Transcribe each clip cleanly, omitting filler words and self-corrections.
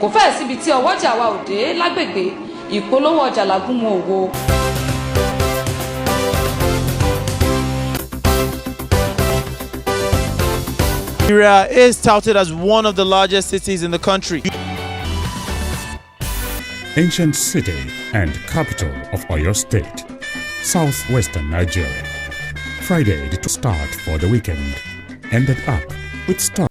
Kò fẹ́ẹ̀ síbi tí ọwọ́jà wa ò dé lágbègbè ìpolówó ọjà làgúnmu òwò. Nigeria is touted as one of the largest cities in the country. Ancient city and capital of Oyo State, southwestern Nigeria. Friday, the start for the weekend, ended up with start.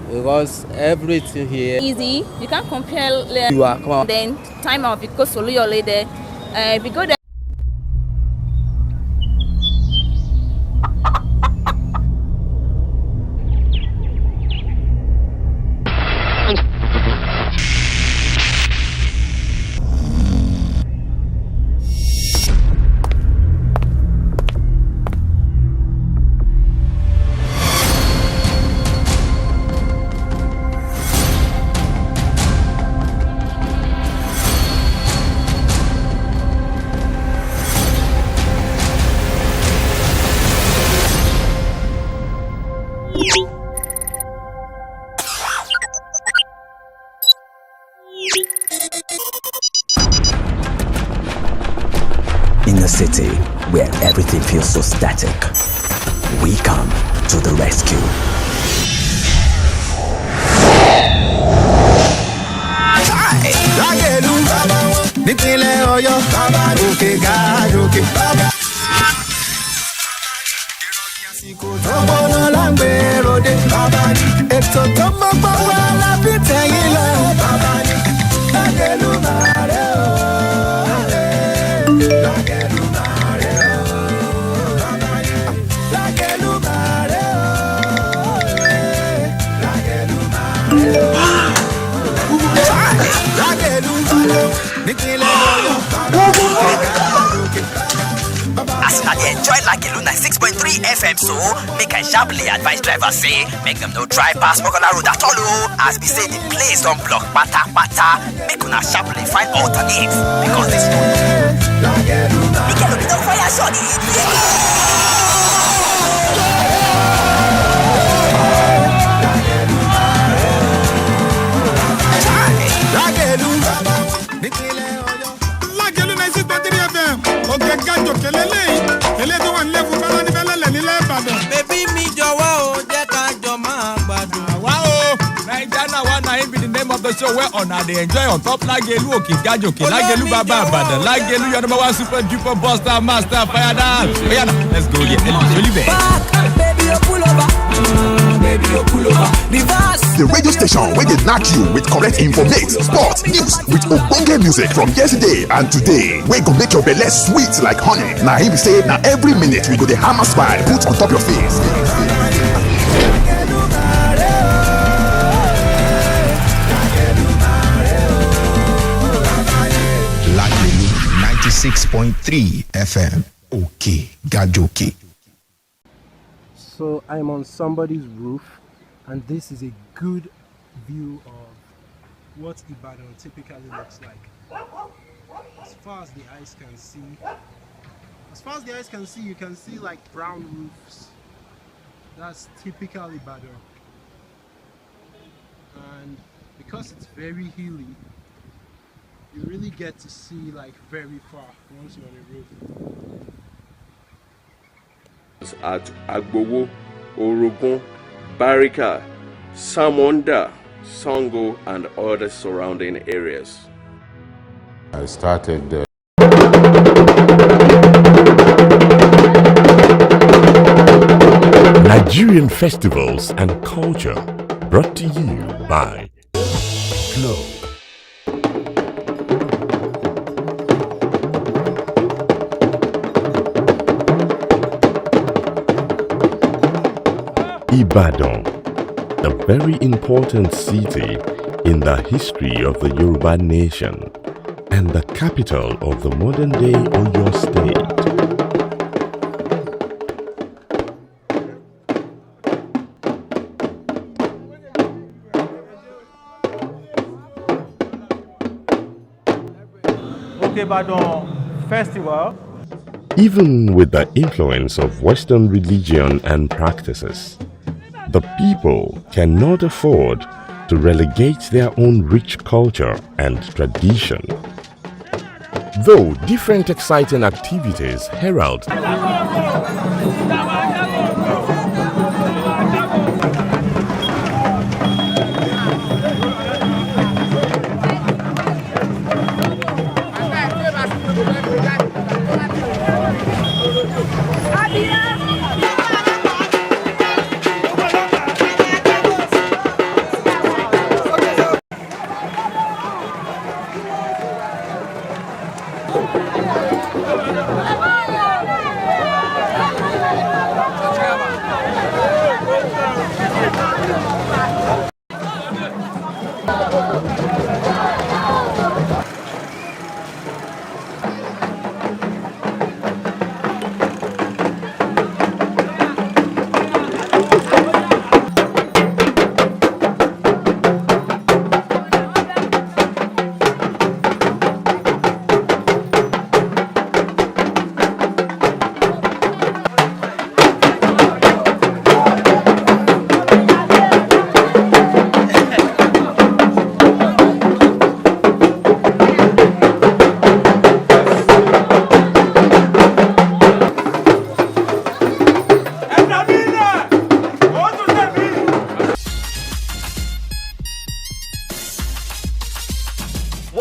Because everything here easy, you can't compare. You are, come on. Then time of it goes to Oluyole there. If you go there. In a city where everything feels so static, we come to the rescue. As I enjoy Lagelu 96.3 FM, so make I sharply advise drivers say make them no drive past Mokola Road at all. As we say the place don't block pata pata, make una sharply find alternates because this road. Make it no fire shot. Lagelu 96.3 FM. Okay, kájọ kelele ele tó wà nílé fún bala ní bẹlẹlẹ nílẹ̀ Ìbàdàn. Bébí mi jọ̀wọ́ o jẹ́ ká jọ máa gbádùn. Wow, Naija na one na be the name of the show where una dey enjoy on top Lagelu òkè kájòkè Lagelu bàbá Ìbàdàn Lagelu your number one super duper buster master fire dance. Oya na let's go there. Baby you pull over. Baby you pull over. Reverse. The radio station where they knock you with correct information, sports, news with ogbonge music from yesterday and today. We go make your belly sweet like honey. Now he be say now every minute we go the hammer spy put on top your face. Lagelu 96.3 FM. Okay, Gajoke. So I'm on somebody's roof, and this is a good view of what Ibadan typically looks like. As far as the eyes can see, you can see like brown roofs. That's typical Ibadan. And because it's very hilly, you really get to see like very far once you're on a roof. At Agbowo, Orogun, Barika, Samonda, Songo, and other surrounding areas. I started Nigerian festivals and culture, brought to you by Glow. Ibadan, a very important city in the history of the Yoruba nation and the capital of the modern-day Oyo State. Ibadan Festival. Even with the influence of Western religion and practices, the people cannot afford to relegate their own rich culture and tradition. Though different exciting activities herald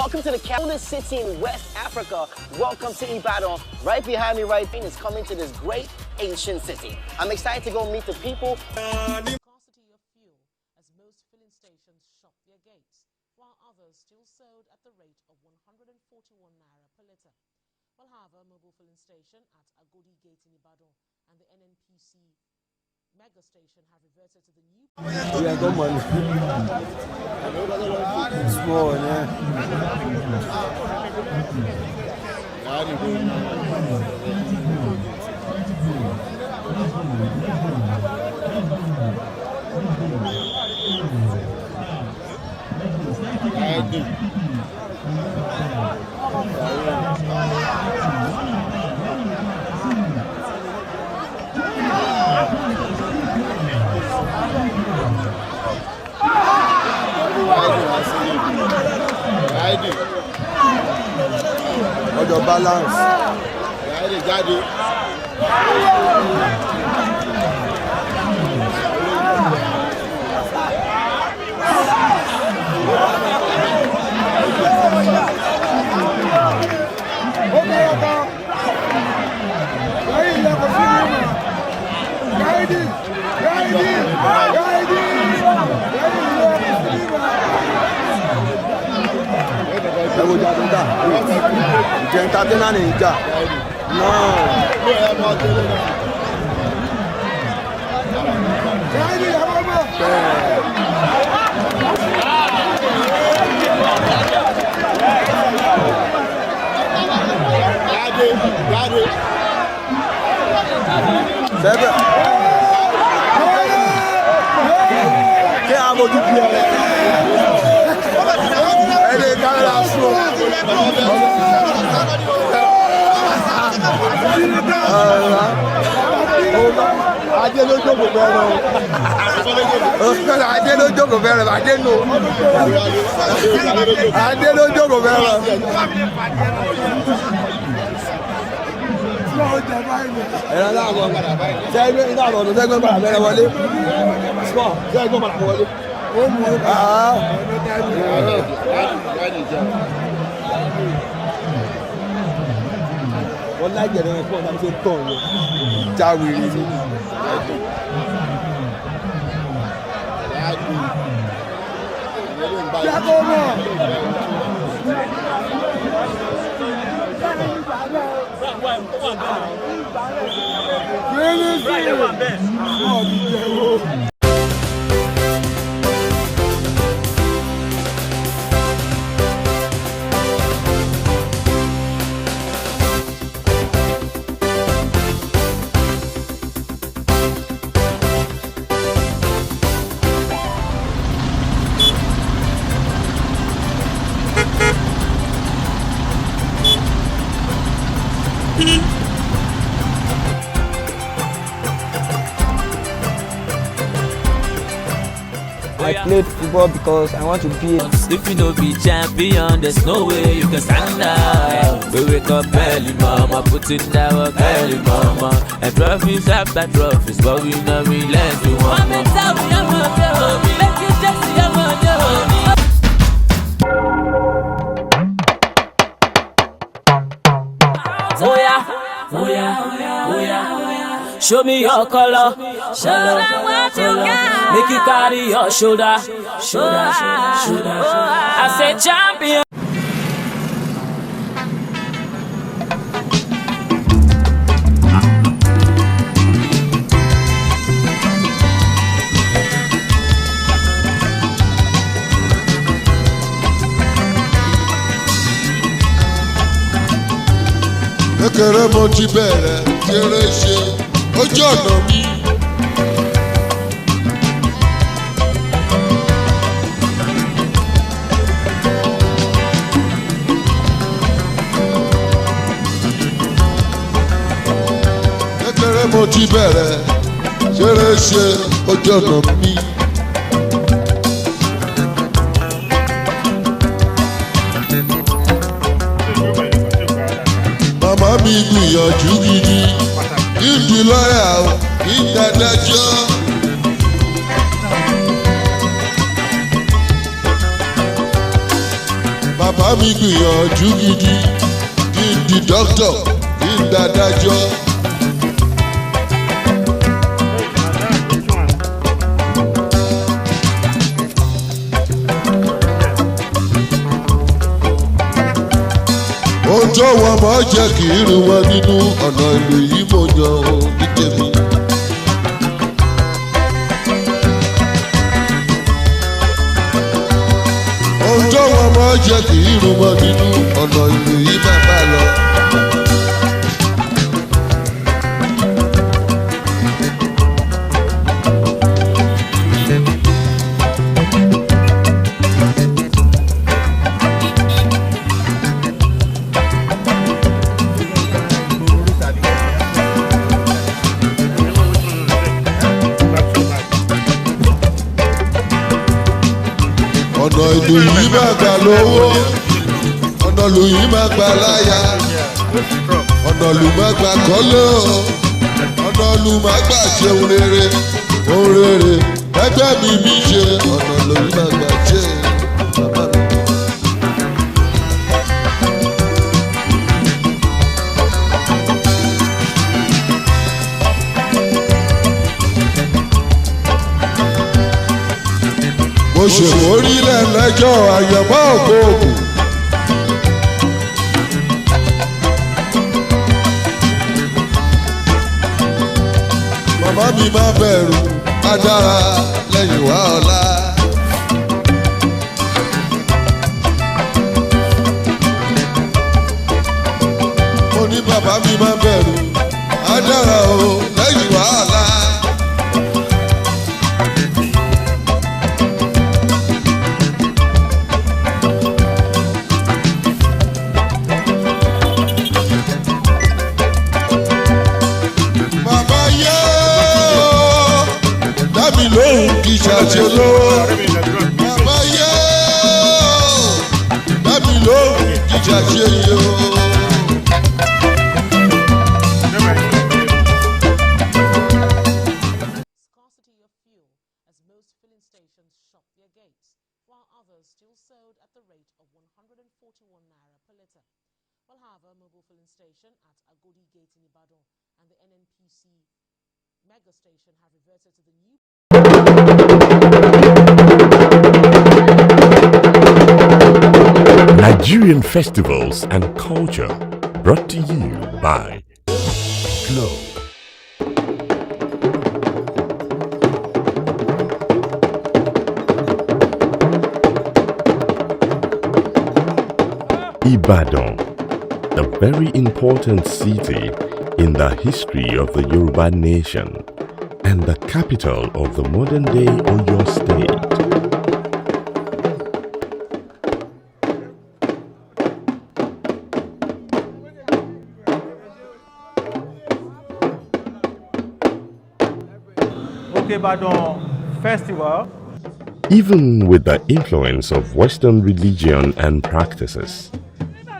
Welcome to the capital city in West Africa. Welcome to Ibadan. Right behind me, right is coming to this great ancient city. I'm excited to go meet the people. Scarcity of fuel, as most filling stations shut their gates, while others still sold at the rate of 141 naira per litre. Well, however, mobile filling station at Agodi Gate in Ibadan and the NNPC mega station have reverted to the new. Yeah, good money. Small, yeah. Ọjọ́ balance. Jáde. Ìjẹta tí náà ní ìjà Sẹ́bẹ̀ kí a mojú bí ọ̀rẹ́ ẹ̀lẹ́ kámẹ́rà fún Adé ló jókòó fẹ́ràn Adé ló jókòó fẹ́ràn Adé nù Adé ló jókòó fẹ́ràn. Ẹ̀rọ náà wọ̀ sẹ́gbẹ́ iná àbọ̀dún sẹ́gbẹ́ padà bẹ̀rẹ̀ wọlé sẹ́gbẹ́ padà wọlé. Wọ́n láì jẹ̀rẹ̀ ẹ̀fọ́ náà ṣe tọ̀ yẹn jáwèrè ni. I played football because I want to be. If you no be champion, there's no way you can stand out. We wake up early, mama, put it down early, mama. And trophies after trophies, but we no relent to one more. Make you just see your oh yeah, oh yeah, oh yeah. Show me your color, color. Make you carry your shoulder. I said champion. Kékeré mo ti bẹ̀rẹ̀ ṣeré ṣe ojú ọ̀nà mi. Kékeré mo ti bẹ̀rẹ̀ ṣeré ṣe ojú ọ̀nà mi. Màmá mi gbìyànjú gidi kí n di lọ́yà o kí n dádájọ́. Bàbá mi gbìyànjú gidi kí n di dókítà kí n dádájọ́. Ohun tó wọ́n mọ̀ jẹ́ kì í rú wọn nínú ọ̀nà ìlú yìí mo yan o ní tèmi. Ohun tó wọ́n mọ̀ jẹ́ kì í rú wọn nínú ọ̀nà ìlú yìí máa bá lọ. Ọ̀nà ìlú yìí máa gbà lówó, ọ̀nà ìlú yìí máa gbà láyà, ọ̀nà ìlú máa gbà kọ́lé o, ọ̀nà ìlú máa gbà ṣe ohun rere, ẹgbẹ́ mi ṣe, ọ̀nà ìlú yìí máa gbà ṣe. Mo ṣèwórílẹ̀ lẹ́jọ́ àyẹ̀mọ́ ògbóògùn. Màmá mi máa bẹ̀rù á dára lẹ́yìn wá ọ̀la. Mo ní bàbá mi máa bẹ̀rù á dára o lẹ́yìn wá ọ̀la. Lóhùn kì í ṣàṣe lówó. Bàbá yé dábì lóhùn kì í ṣàṣe yó. Scarcity of fuel as most filling stations shut their gates, while others still sold at the rate of 141 naira per litre. Well, however, mobile filling station at Agodi Gate in Ibadan and the NNPC mega station have reverted to the new Nigerian festivals and culture, brought to you by Glow. Ibadan, a very important city in the history of the Yoruba nation and the capital of the modern-day Oyo State. Ibadan Festival. Even with the influence of Western religion and practices,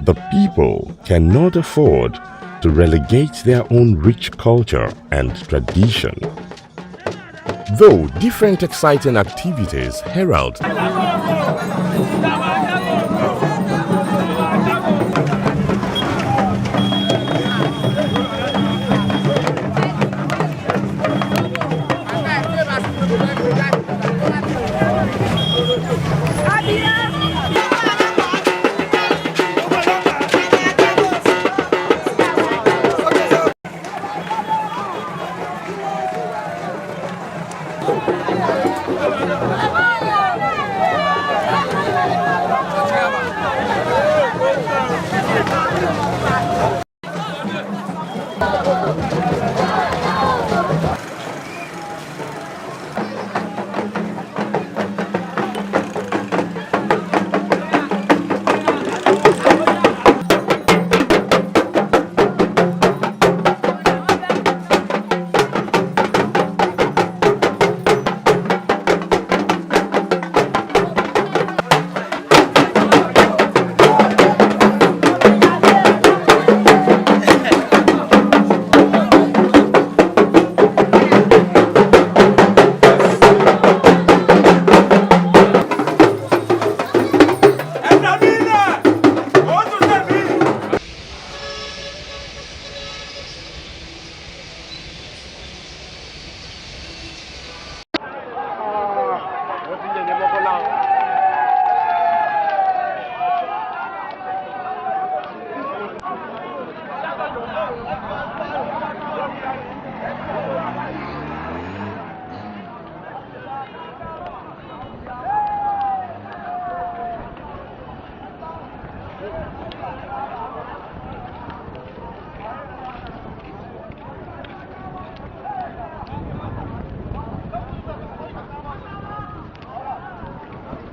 the people cannot afford to relegate their own rich culture and tradition. Though different exciting activities herald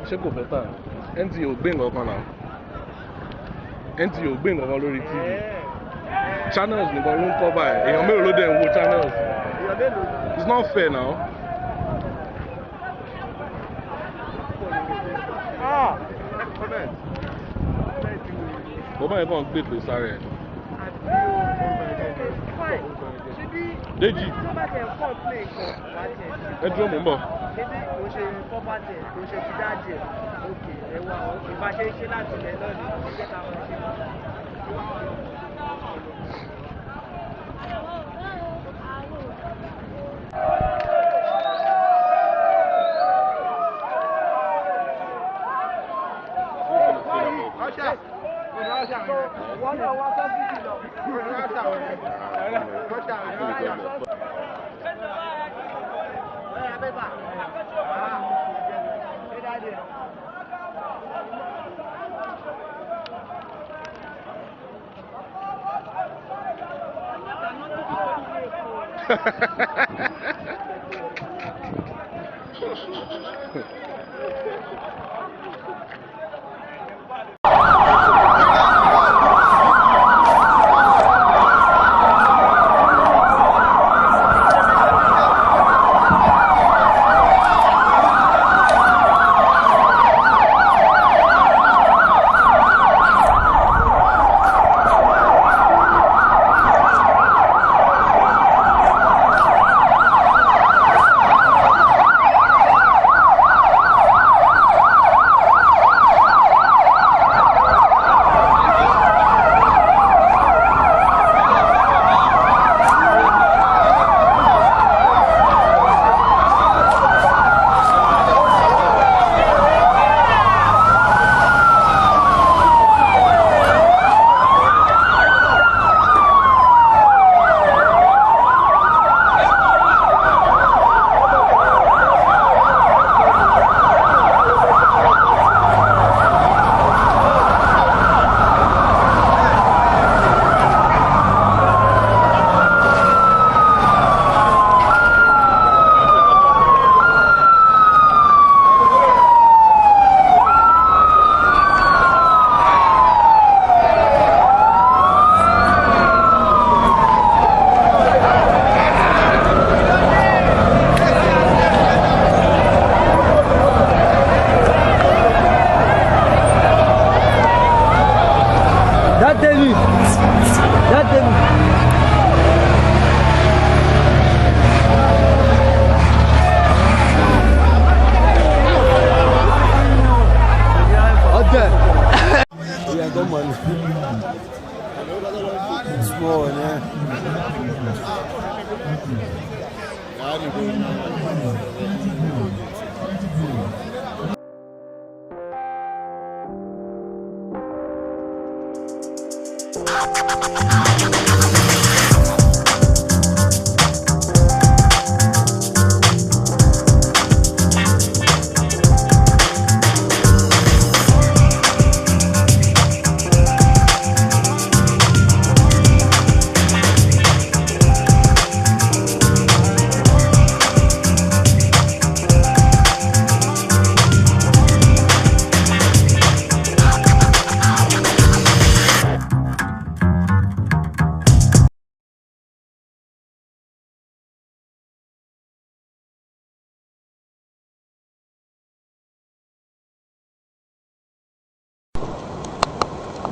ṣé kò fẹ́ tà NTA ò gbé nǹkan kan náà NTA ò gbé nǹkan kan lórí TV channels nìkan ló ń kọ́ báyìí èèyàn mélòó ló dẹ̀ ń wo channels it's not fair now. bọ́bá yẹn kàn ń gbé pè sáré ẹ̀. Deji ẹ dúró mò ń bọ̀.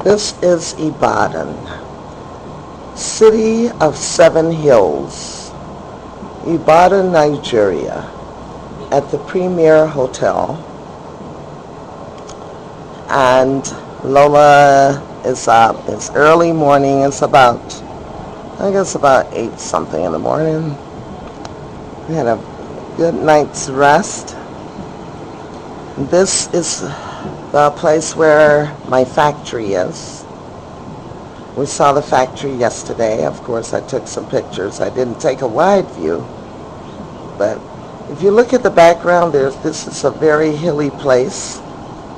This is Ibadan, city of 7 hills, Ibadan, Nigeria, at the Premier Hotel. And Lola is up. It's early morning. It's about 8 something in the morning. We had a good night's rest. This is the place where my factory is. We saw the factory yesterday. Of course, I took some pictures. I didn't take a wide view, but if you look at the background, this is a very hilly place.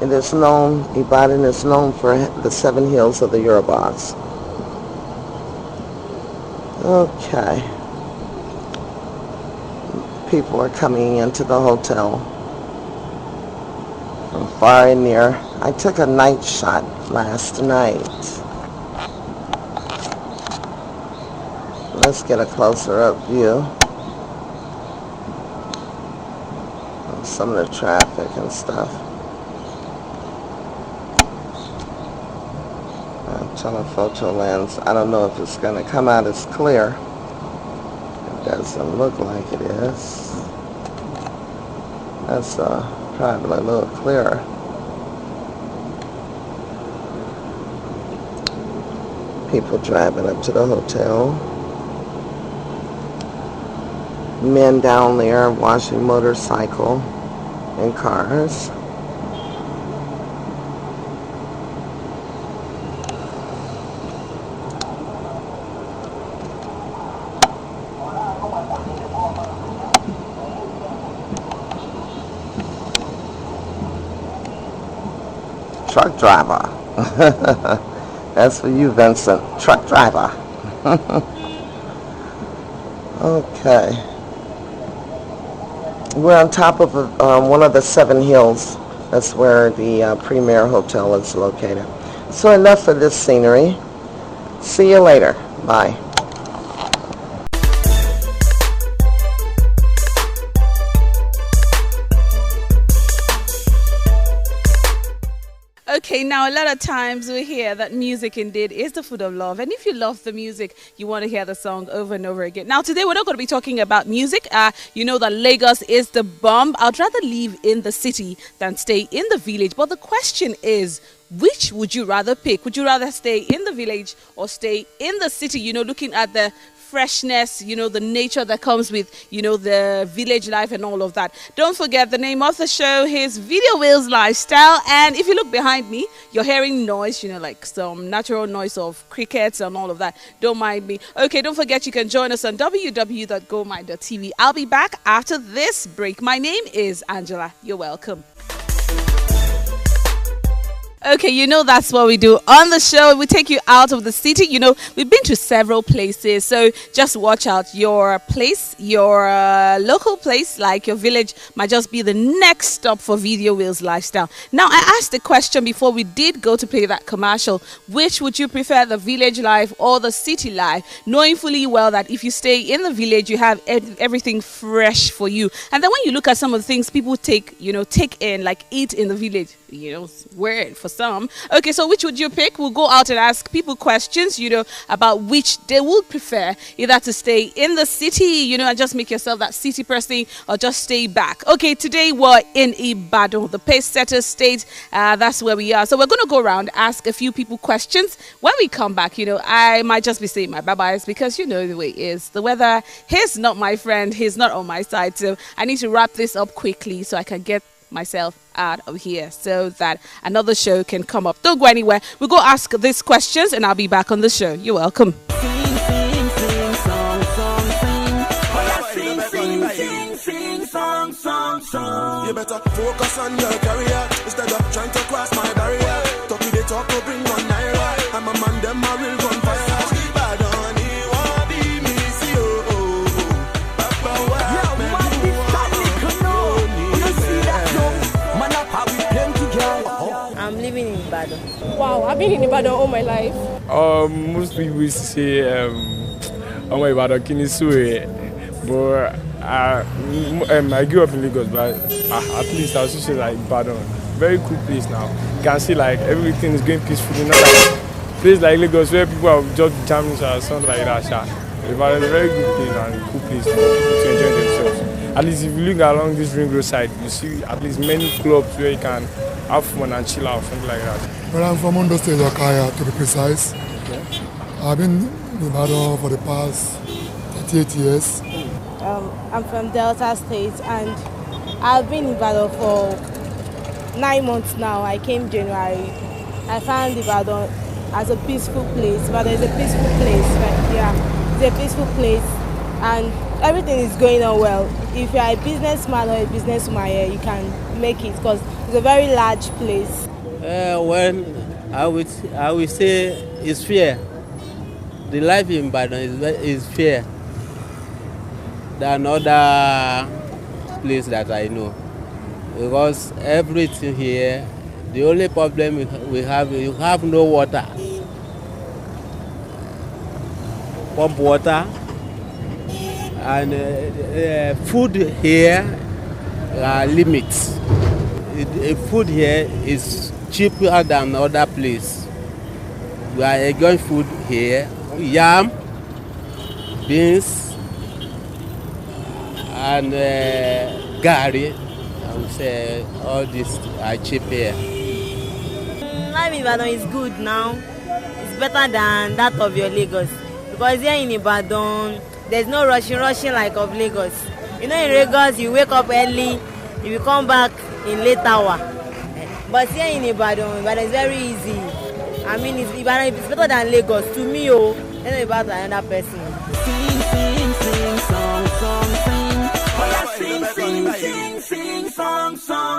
It is known, Ibadan is known for the 7 hills of the Yorubas. Okay. People are coming into the hotel from far and near. I took a night shot last night. Let's get a closer up view of some of the traffic and stuff. Telephoto lens. I don't know if it's going to come out as clear. It doesn't look like it is. That's probably a little clearer. People driving up to the hotel. Men down there washing motorcycle and cars. Truck driver. That's for you, Vincent. Truck driver. Okay. We're on top of one of the 7 hills. That's where the Premier Hotel is located. So enough for this scenery. See you later. Bye. Okay, now a lot of times we hear that music indeed is the food of love. And if you love the music, you want to hear the song over and over again. Now, today we're not going to be talking about music. You know that Lagos is the bomb. I'd rather live in the city than stay in the village. But the question is, which would you rather pick? Would you rather stay in the village or stay in the city? You know, looking at the freshness, you know, the nature that comes with, you know, the village life and all of that. Don't forget the name of the show is Video Wheels Lifestyle. And if you look behind me, you're hearing noise, you know, like some natural noise of crickets and all of that. Don't mind me. Okay, don't forget you can join us on www.gomai.tv. I'll be back after this break. My name is Angela. You're welcome. Okay, you know that's what we do on the show. We take you out of the city. You know, we've been to several places, so just watch out. Your place, your local place, like your village, might just be the next stop for Video Wheels Lifestyle. Now, I asked the question before we did go to play that commercial. Which would you prefer, the village life or the city life? Knowing fully well that if you stay in the village, you have everything fresh for you. And then when you look at some of the things people take in, like eat in the village, you know, weird for some. Okay, so which would you pick? We'll go out and ask people questions, you know, about which they would prefer, either to stay in the city, you know, and just make yourself that city person, or just stay back. Okay, today we're in Ibadan, the pace setter state. That's where we are. So we're going to go around, ask a few people questions. When we come back, you know, I might just be saying my bye-byes because you know the way it is. The weather, he's not my friend. He's not on my side. So I need to wrap this up quickly so I can get myself out of here so that another show can come up. Don't go anywhere. We'll go ask these questions and I'll be back on the show. You're welcome. You better focus on your career instead of trying to cross my barrier. Talk to the talk to bring on naira. I'm a man, them I will run fire. Ibadan, he want be me, see oh. I'm living in Ibadan. Wow, I've been in Ibadan all my life. Most people used to say, oh my Ibadan, Kinisue. But I grew up in Lagos, but at least I was just like Ibadan. Very cool place now. You can see like everything is going peacefully. Not like place like Lagos where people are just jamming or something like that. Ibadan is a very good place and cool place for people to enjoy themselves. At least if you look along this ring road side, you see at least many clubs where you can have fun and chill out, something like that. Well, I'm from Ondo State, Okaya, to be precise. Okay. I've been in Ibadan for the past 38 years. I'm from Delta State and I've been in Ibadan for 9 months now. I came January. I found Ibadan as a peaceful place. Ibadan is a peaceful place, right? Yeah, it's a peaceful place and everything is going on well. If you are a businessman or a businesswoman here, you can make it because it's a very large place. Well, I would say it's fair. The life in Ibadan is fair than other place that I know, because everything here, the only problem we have, you have no water, pump water, and food here are limits. Food here is cheaper than other place. We are enjoying food here, yam, beans, and gari. I would say all these are cheap here. Life in Ibadan is good now. It's better than that of your Lagos. Because here in Ibadan, there's no rushing like of Lagos. You know, in Lagos, you wake up early, you will come back in late hour. But here in Ibadan is very easy. I mean, Ibadan is better than Lagos. To me, than about another person. Sing, song,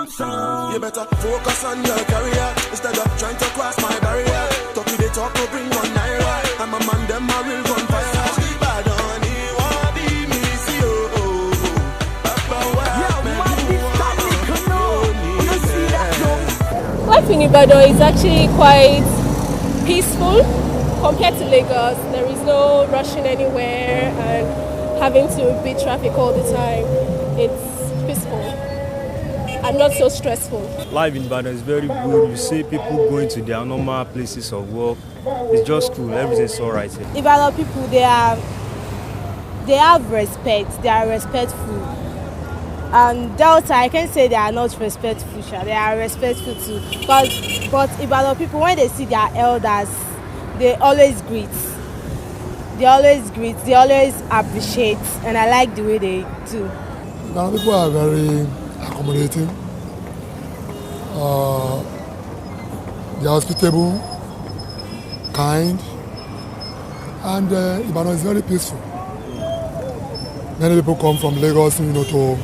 song. You better focus on your career instead of trying to cross my barrier. Talk to the talk to bring on naira. I'm a man, them I will run fire. Ibadan, he want be me, see Life in Ibadan is actually quite peaceful compared to Lagos. There is no rushing anywhere and having to beat traffic all the time. It's peaceful and not so stressful. Life in Ibadan is very good. You see people going to their normal places of work. It's just cool. Everything's all right here. Ibadan people, they have respect. They are respectful. And Delta, I can say they are not respectful. They are respectful too. But Ibadan people, when they see their elders, they always greet. They always appreciate, and I like the way they do. Now people are very accommodating. They are hospitable, kind, and Ibadan is very peaceful. Many people come from Lagos, to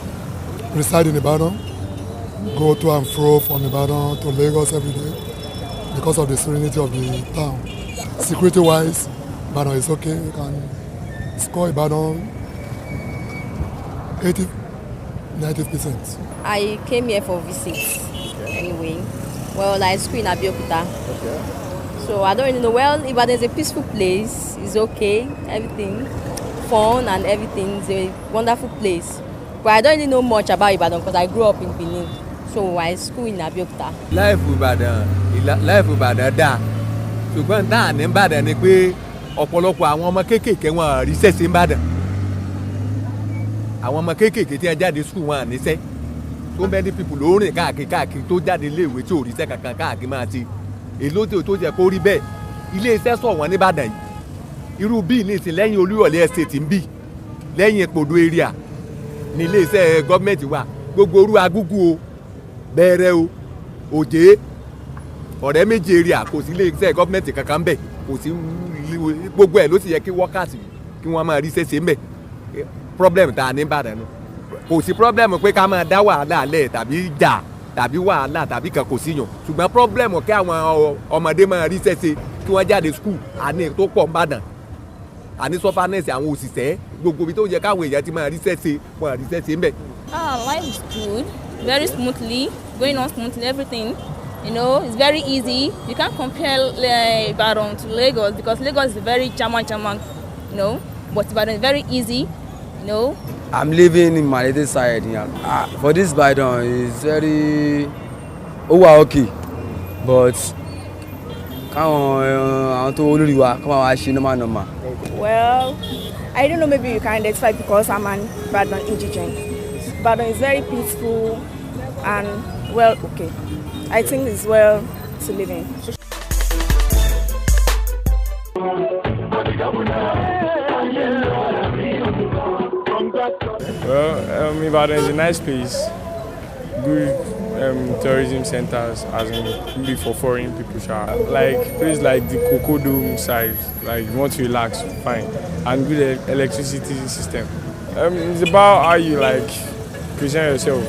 reside in Ibadan, go to and fro from Ibadan to Lagos every day because of the serenity of the town. Security-wise, Ibadan is okay. You can score Ibadan 80-90%. I came here for visits anyway. Well, I school in Abeokuta. Okay. So I don't really know. Well, Ibadan is a peaceful place. It's okay. Everything. Fun and everything. It's a wonderful place. But I don't really know much about Ibadan because I grew up in Benin. So I school in Abeokuta. Life Ibadan da. Ṣùgbọ́n náà ní Ìbàdàn ni pé ọ̀pọ̀lọpọ̀ àwọn ọmọ kéékèèké wọn ríṣẹ́ sí Ìbàdàn. Àwọn ọmọ kéékèèké tí wọ́n jáde school wọn níṣẹ́. So many people ló rìn káàkiri tó jáde iléèwé tí ò ríṣẹ́ kankan káàkiri máa ti. Èló tó jẹ́ kó rí bẹ́ẹ̀. Ilé iṣẹ́ sọ̀ wọ́n ní Ìbàdàn yìí. Irú bíi ní ìsìn lẹ́yìn Olúyọ̀lé estate ń bì. Lẹ́yìn Ìpòdó area ní ilé iṣẹ́ gọ́ọ̀mẹ̀ntì wa. Gbogbo orú agúgú o. bẹ̀rẹ̀ o òjé ọ̀rẹ́ méjì area kò sí ilé iṣẹ́ gọ́ọ̀mẹ̀ntì kankan bẹ̀ kò sí gbogbo ẹ̀ ló sì yẹ kí wọ́kàtì kí wọ́n máa rí ṣẹ́ṣe ń bẹ̀ problem tá a ní Ìbàdàn nù kò sí problem pé ká máa dá wàhálà lẹ̀ tàbí jà tàbí wàhálà tàbí kan kò síyàn ṣùgbọ́n problem kí àwọn ọmọdé máa rí ṣẹ́ṣe kí wọ́n jáde school àní tó pọ̀ Ìbàdàn àní sọfanẹsì àwọn òṣìṣẹ́ gbogbo ibi tó yẹ káwọn èèyàn ti máa rí ṣẹ́ṣe wọn rí ṣẹ́ṣe ń bẹ̀. Life is good, very smoothly, going on smoothly, everything. You know, it's very easy. You can't compare Ibadan to Lagos because Lagos is very German, you know. But Ibadan is very easy, you know. I'm living in Malete side here. For this Ibadan, it's very okay. But well, I don't know, maybe you can identify because I'm an Ibadan indigent. Ibadan is very peaceful and well, okay. I think it's well to live in. Well, Ibadan is a nice place. Good tourism centers, as in maybe for foreign people, like places like the Cocoa Dome side, like you want to relax, fine, and good electricity system. It's about how you like present yourself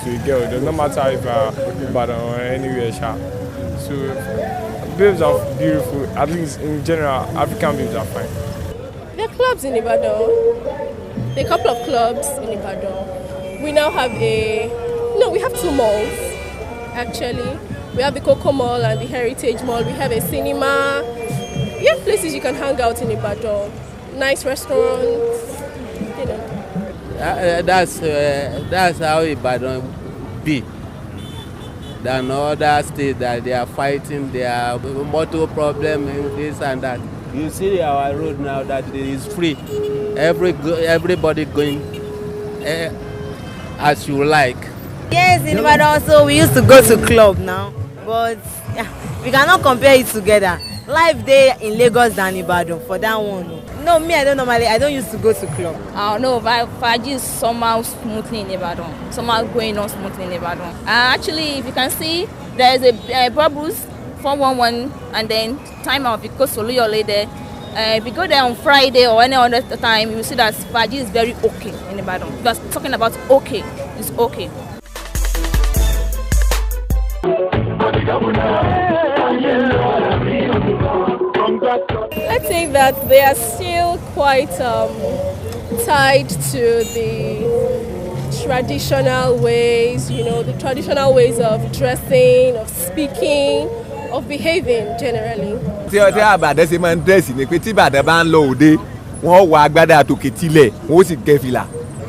to a girl. It does not matter if Ibadan or anywhere, So babes are beautiful. At least in general, African babes are fine. There are clubs in Ibadan. There are a couple of clubs in Ibadan. We now have we have 2 malls, actually. We have the Coco Mall and the Heritage Mall. We have a cinema. We have places you can hang out in Ibadan. Nice restaurants, you know. That's how Ibadan be. Than other states that they are fighting their motor problem and this and that. You see our road now that it is free. Everybody going as you like. Yes, in Ibadan also we used to go to club now, but yeah, we cannot compare it together. Life there in Lagos than Ibadan for that one. No, me I don't used to go to club. No, Faji is somehow smoothly in Ibadan. Somehow going on smoothly in Ibadan. Actually, if you can see, there is a Brabus 411 and then time out because Soluyole there. If you go there on Friday or any other time, you will see that Faji is very okay in Ibadan. If you're talking about okay, it's okay. I think that they are still quite tied to the traditional ways, the traditional ways of dressing, of speaking, of behaving generally. Tí Ìbàdàn ṣe máa ń dẹ́sì ni pé tí Ìbàdàn bá ń lọ òde wọ́n wọ agbádá àtòkè tilẹ̀ wọ́n sì gẹ fìlà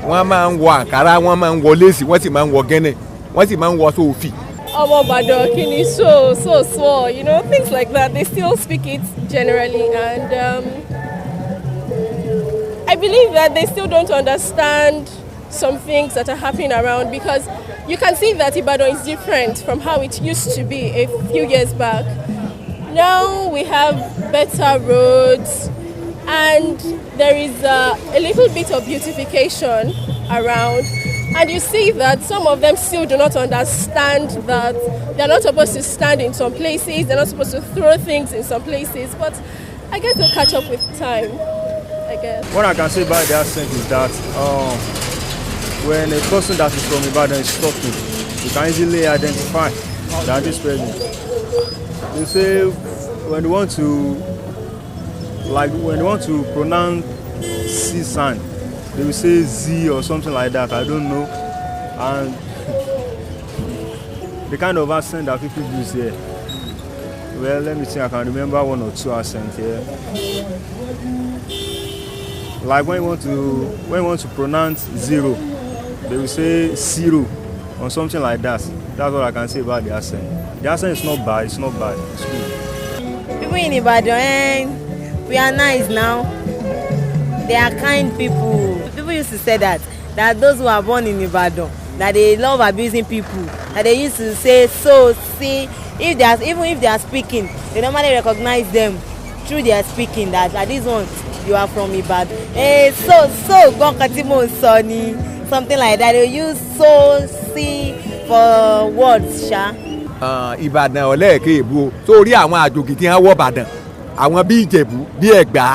wọ́n máa ń wọ àǹkárá wọ́n máa ń wọ léèsì wọ́n sì máa ń wọ gẹ́nẹ̀ wọ́n sì máa ń wọ sóòfì. Ọmọ Ìbàdàn kini so small, things like that. They still speak it generally, and I believe that they still don't understand some things that are happening around because you can see that Ibadan is different from how it used to be a few years back. Now we have better roads and there is a little bit of beautification around. And you see that some of them still do not understand that they're not supposed to stand in some places, they're not supposed to throw things in some places, but I guess they'll catch up with time, I guess. What I can say about the accent is that when a person that is from Ibadan is talking, you can easily identify that this person. They say when you want to pronounce C sound, they will say Z or something like that, I don't know. And the kind of accent that people use here, well, let me see, I can remember 1 or 2 accents here. Like when you want to pronounce 0, they will say 0 or something like that. That's what I can say about the accent. The accent is not bad, it's good. People in Ibadan, we are nice now. They are kind people. People used to say that those who are born in Ibadan, that they love abusing people, that they used to say see, even if they are speaking, they normally recognize them through their speaking that this one you are from Ibadan. So God katimo soni. something like that. They use so, see for words, sha. Ìbàdàn ọ̀lẹ́ẹ̀kẹ́ èbú o sórí àwọn àjòjì tí wọ́n wọ̀ Ìbàdàn àwọn bí Ìjẹ̀bú bí Ẹ̀gbá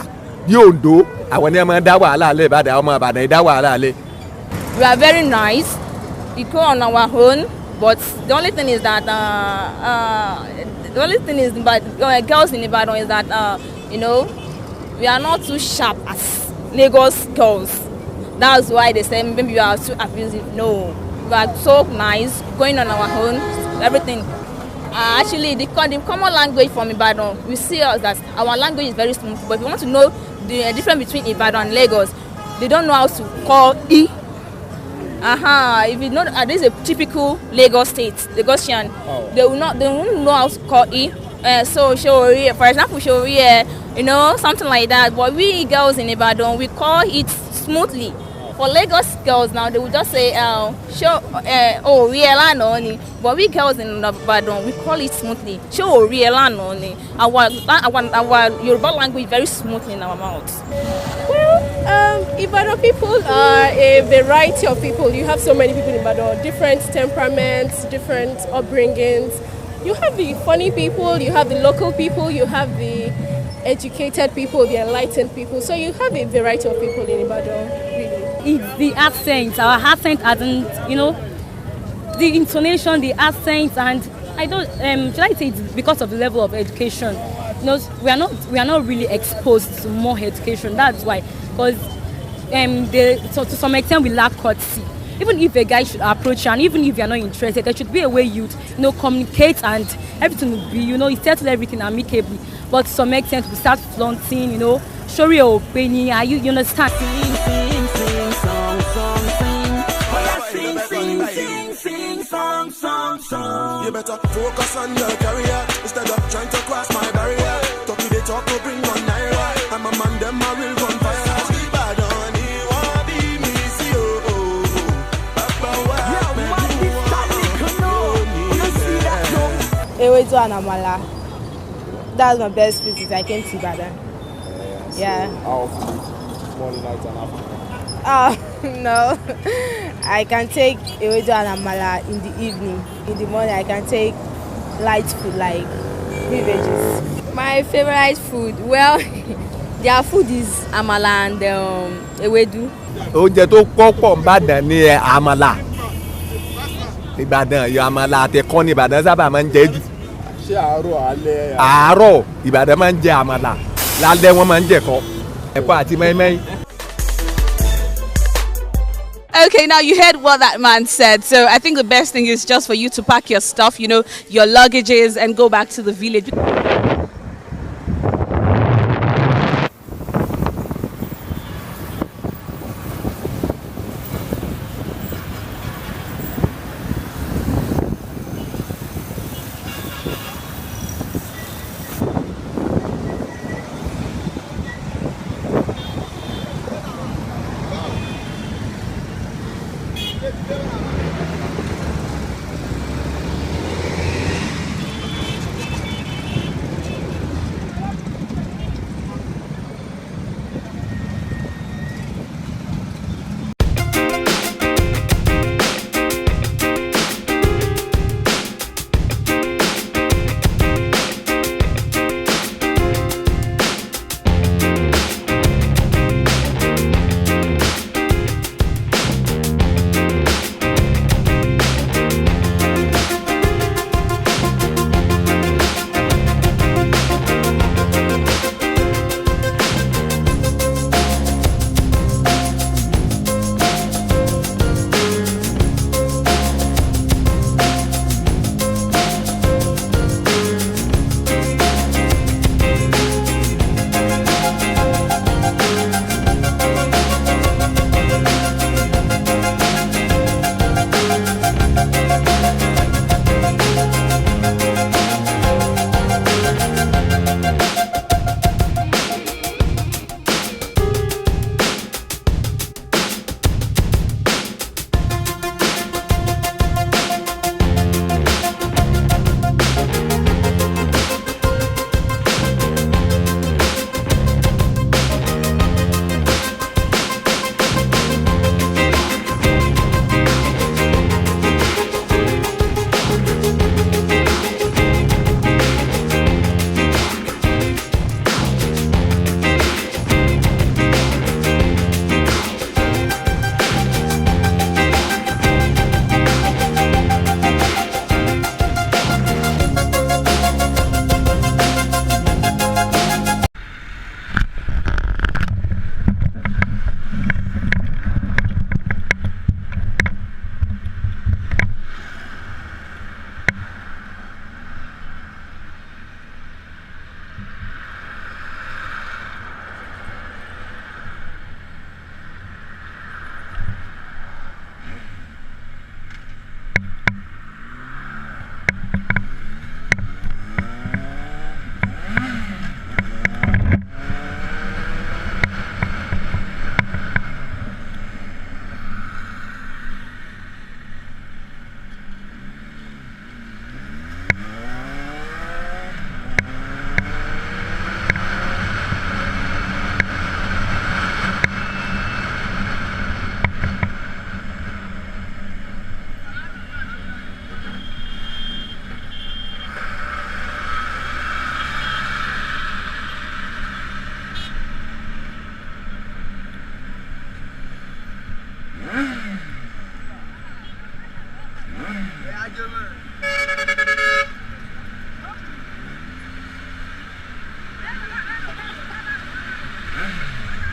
bí Oǹdó àwọn ni wọ́n máa ń dá wàhálà alẹ́ Ìbàdàn ọmọ Ìbàdàn dá wàhálà alẹ́. We are very nice. We go on our own, but the only thing is that girls in Ibadan is that we are not too sharp as Lagos girls. That's why they say maybe we are too abusive. No, we are so nice, going on our own, everything. Actually, the common language from Ibadan, we see us that our language is very smooth. But if you want to know the difference between Ibadan and Lagos, they don't know how to call E. If you know, this is a typical Lagos state, Lagosian. Oh. They won't know how to call E. So Shori, for example, Shori, something like that. But we girls in Ibadan, we call it smoothly. For Lagos girls now, they will just say, but we girls in Ibadan, we call it smoothly. Our Yoruba language very smoothly in our mouths. Well, Ibadan people are a variety of people. You have so many people in Ibadan, different temperaments, different upbringings. You have the funny people, you have the local people, you have the educated people, the enlightened people. So you have a variety of people in Ibadan, really. It's the accent. Our accent hasn't, the intonation, the accent, and I don't. Should I say it's because of the level of education? We are not really exposed to more education. That's why, because to some extent we lack courtesy. Even if a guy should approach you, and even if you are not interested, there should be a way you communicate, and everything will be settle everything amicably. But to some extent we start flaunting, show your opinion. You understand? Sing. You better focus on your career instead of trying to cross my barrier. Talk to they talk to bring on naira. I'm a man, them I will run fire. Ibadan, he wanna be me, see Ewedu and Amala. That's my best visit. I came to Ibadan. Yeah. How often? Morning, night, and afternoon? No. I can take Ewedu and Amala in the evening. In the morning, I can take light food like beverages. My favorite food, well, their food is Amala and Ewedu. Oúnjẹ tó pọ̀ Ìbàdàn ni àmàlà. Ìbàdàn yọ àmàlà àtẹ̀kọ́ ní Ìbàdàn sábà máa ń jẹ jù. Ṣé àárọ̀ alẹ́? Àárọ̀ Ìbàdàn máa ń jẹ àmàlà. Lálẹ́ wọ́n máa ń jẹ̀kọ́. Ẹ̀kọ́ àti mẹ́mẹ́. Okay, now you heard what that man said. So I think the best thing is just for you to pack your stuff, your luggages, and go back to the village.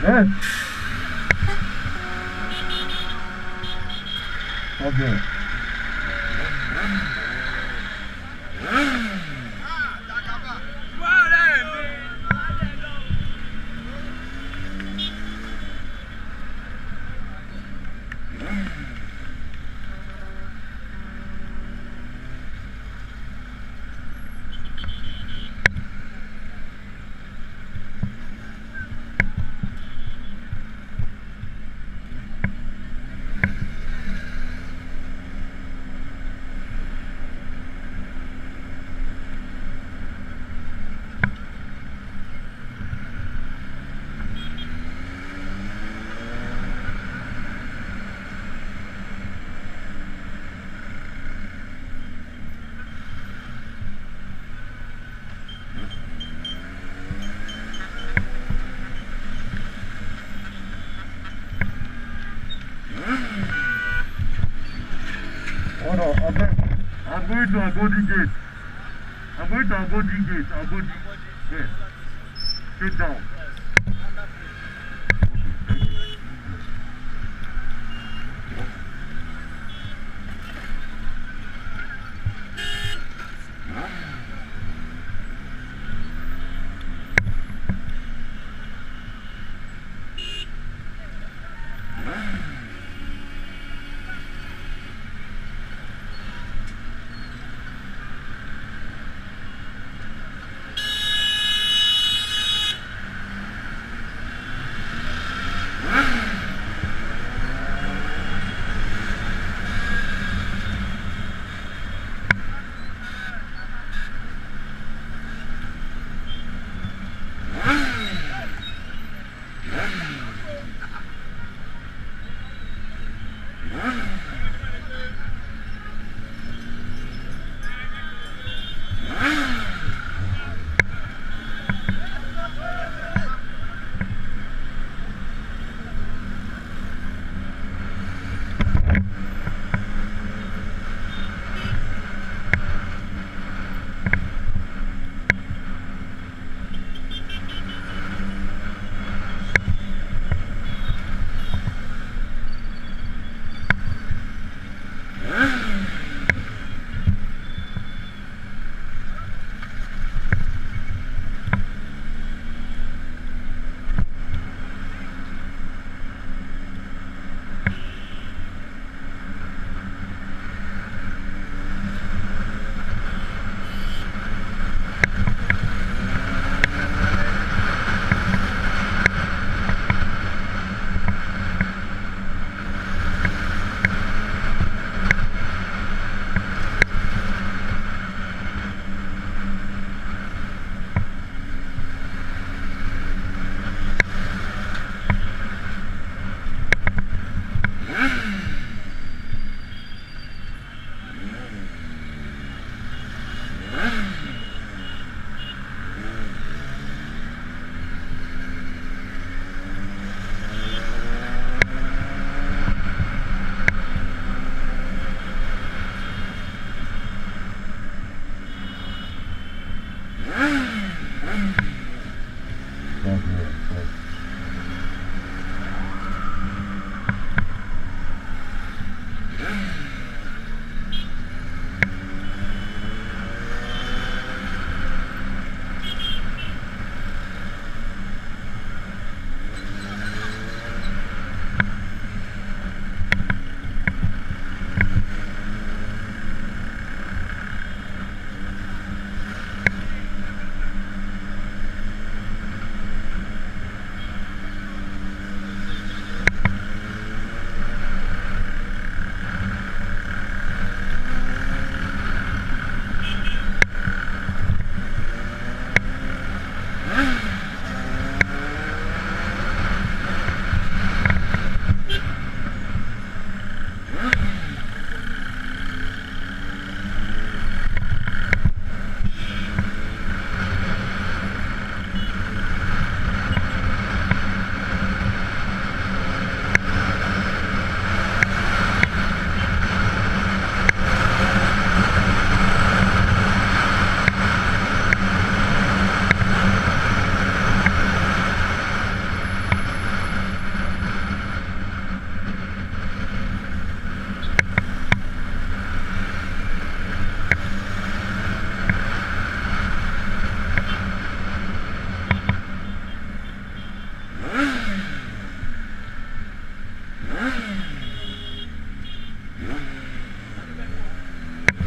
Yes. Okay. Hold on, I'm going to Agodi Gate. I'm going to Agodi Gate. Agodi. Yes. Sit down.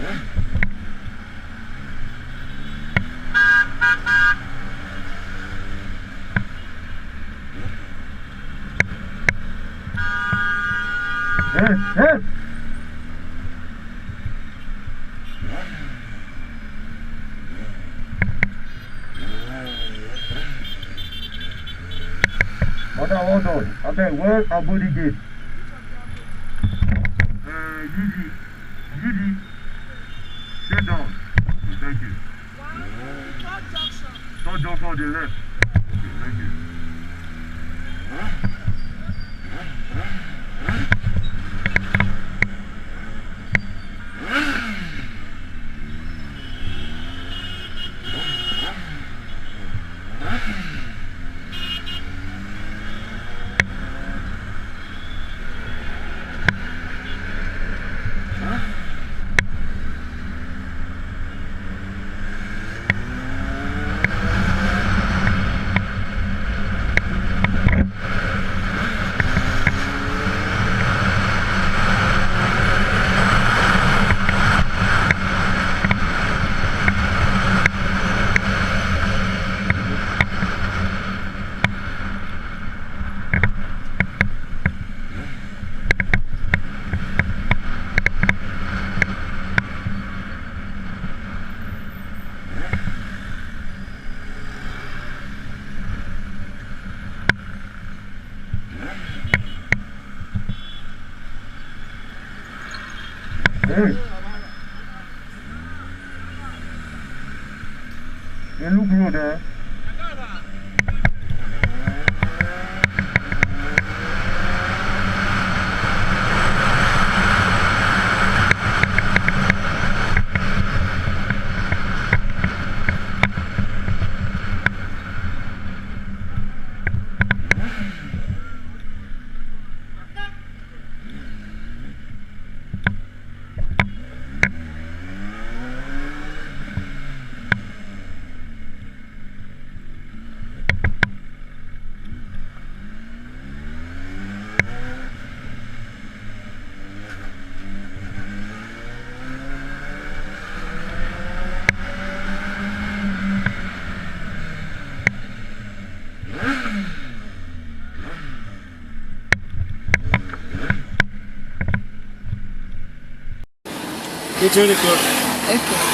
Yes, yes. What I want on? Okay, where are body gate? UD. UD. Sit down. Okay, thank you. Third junction on the left. Okay, thank you. Hey. Hey, look road there. It's really good. Okay.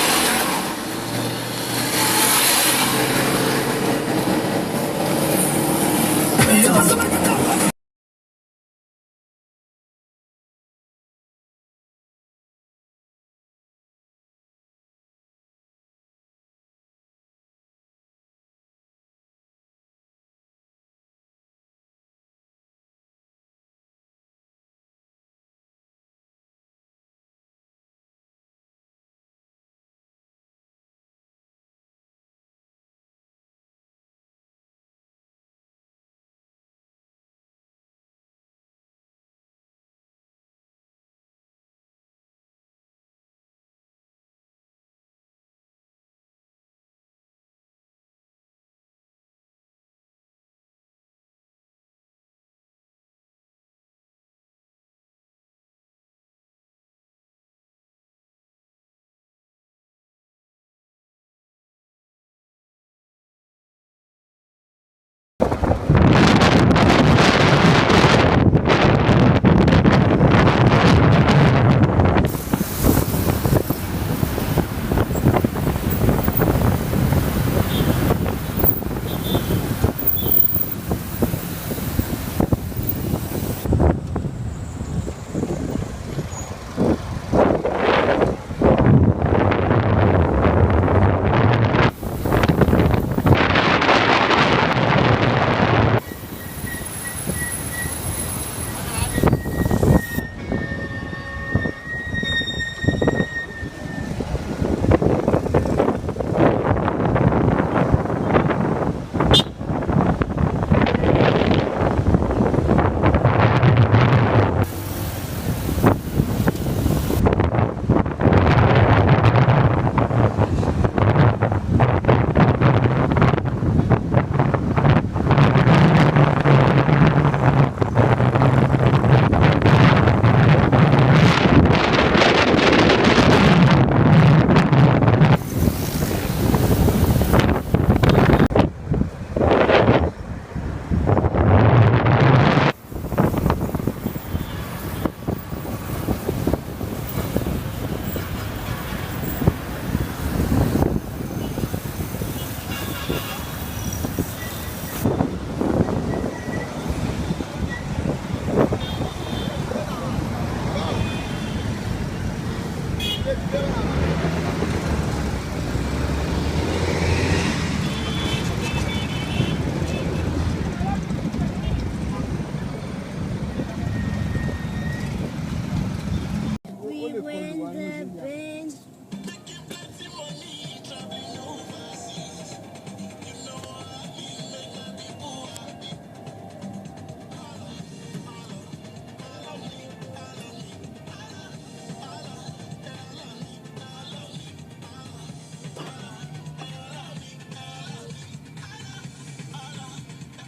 We went the bend.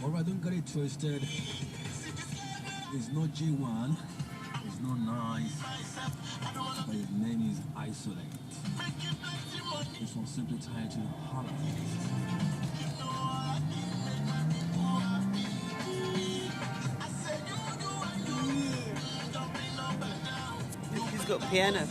Alright, don't get it twisted. It's not G1, it's not nice, but his name is Isolate. This one simply tied to Holla. He's got piano.